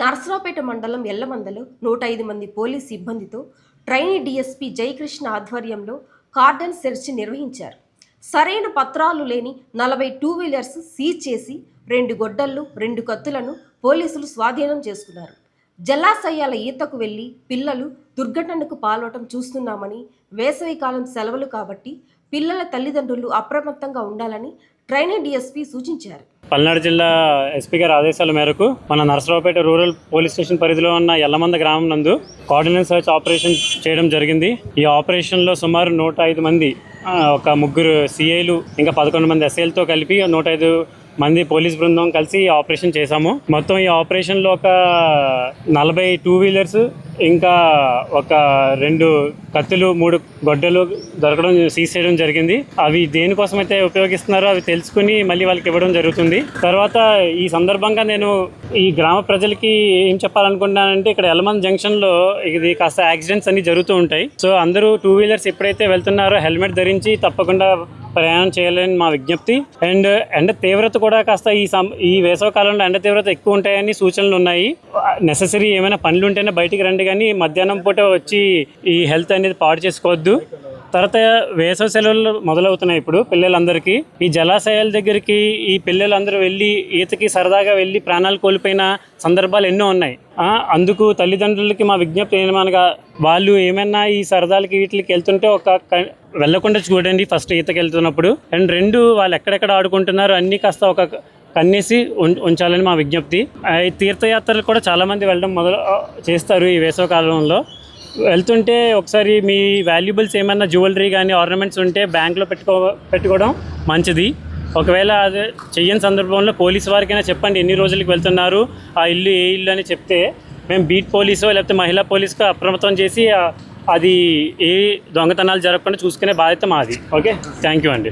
నర్సరావుపేట మండలం ఎల్లమందలో 105 మంది పోలీస్ సిబ్బందితో ట్రైనీ డీఎస్పీ జయకృష్ణ ఆధ్వర్యంలో కార్డన్ సెర్చ్ నిర్వహించారు. సరైన పత్రాలు లేని 40 టూ-వీలర్స్ సీజ్ చేసి 2 గొడ్డళ్లు 2 కత్తులను పోలీసులు స్వాధీనం చేసుకున్నారు. జలాశయాల ఈతకు వెళ్లి పిల్లలు దుర్ఘటనకు పాల్వటం చూస్తున్నామని, వేసవికాలం సెలవులు కాబట్టి పిల్లల తల్లిదండ్రులు అప్రమత్తంగా ఉండాలని ట్రైనీ డీఎస్పీ సూచించారు. పల్నాడు జిల్లా ఎస్పీ గారి ఆదేశాల మేరకు మన నర్సరావుపేట రూరల్ పోలీస్ స్టేషన్ పరిధిలో ఉన్న ఎల్లమంద గ్రామం నందు కార్డినెన్స్ సర్చ్ ఆపరేషన్ చేయడం జరిగింది. ఈ ఆపరేషన్లో సుమారు 105 మంది, ఒక 3 సిఐలు ఇంకా 11 మంది ఎస్ఐలతో కలిపి 105 మంది పోలీస్ బృందం కలిసి ఆపరేషన్ చేశాము. మొత్తం ఈ ఆపరేషన్లో ఒక 40 టూ-వీలర్స్ ఇంకా ఒక 2 కత్తులు 3 గొడ్డలు దొరకడం సీజ్ చేయడం జరిగింది. అవి దేనికోసం అయితే ఉపయోగిస్తున్నారో అవి తెలుసుకుని మళ్ళీ వాళ్ళకి ఇవ్వడం జరుగుతుంది. తర్వాత ఈ సందర్భంగా నేను ఈ గ్రామ ప్రజలకి ఏం చెప్పాలనుకుంటున్నానంటే, ఇక్కడ ఎల్లమంద జంక్షన్లో ఇది కాస్త యాక్సిడెంట్స్ అన్ని జరుగుతూ ఉంటాయి. సో అందరూ టూ-వీలర్స్ ఎప్పుడైతే వెళ్తున్నారో హెల్మెట్ ధరించి తప్పకుండా ప్రయాణం చేయాలని మా విజ్ఞప్తి. అండ్ ఎండ తీవ్రత కూడా కాస్త ఈ వేసవి కాలంలో ఎండ తీవ్రత ఎక్కువ ఉంటాయని సూచనలు ఉన్నాయి. నెససరీ ఏమైనా పనులు ఉంటేనే బయటికి రండి, కానీ మధ్యాహ్నం పూట వచ్చి ఈ హెల్త్ అనేది పాడు చేసుకోవద్దు. తర్వాత వేసవి సెలవులు మొదలవుతున్నాయి ఇప్పుడు పిల్లలందరికీ. ఈ జలాశయాల దగ్గరికి ఈ పిల్లలందరూ వెళ్ళి ఈతకి సరదాగా వెళ్ళి ప్రాణాలు కోల్పోయిన సందర్భాలు ఎన్నో ఉన్నాయి. అందుకు తల్లిదండ్రులకి మా విజ్ఞప్తి ఏమనగా, వాళ్ళు ఏమైనా ఈ సరదాలకి వీటికి వెళ్తుంటే వెళ్ళకుండా చూడండి ఫస్ట్ ఈతకి వెళ్తున్నప్పుడు. అండ్ 2 వాళ్ళు ఎక్కడెక్కడ ఆడుకుంటున్నారో అన్నీ కాస్త ఒక కన్నేసి ఉంచాలని మా విజ్ఞప్తి. ఈ తీర్థయాత్రలు కూడా చాలామంది వెళ్ళడం చేస్తారు ఈ వేసవి కాలంలో. వెళ్తుంటే ఒకసారి మీ వాల్యుబుల్స్ ఏమైనా జ్యువెలరీ కానీ ఆర్నమెంట్స్ ఉంటే బ్యాంక్లో పెట్టుకోవడం మంచిది. ఒకవేళ అది చెయ్యని సందర్భంలో పోలీసు వారికైనా చెప్పండి ఎన్ని రోజులకి వెళ్తున్నారు, ఆ ఇల్లు ఏ ఇల్లు అని చెప్తే మేము బీట్ పోలీసో లేకపోతే మహిళా పోలీసుకో అప్రమత్తం చేసి అది ఏ దొంగతనాలు జరగకుండా చూసుకునే బాధ్యత మాది. ఓకే, థ్యాంక్ యూ అండి.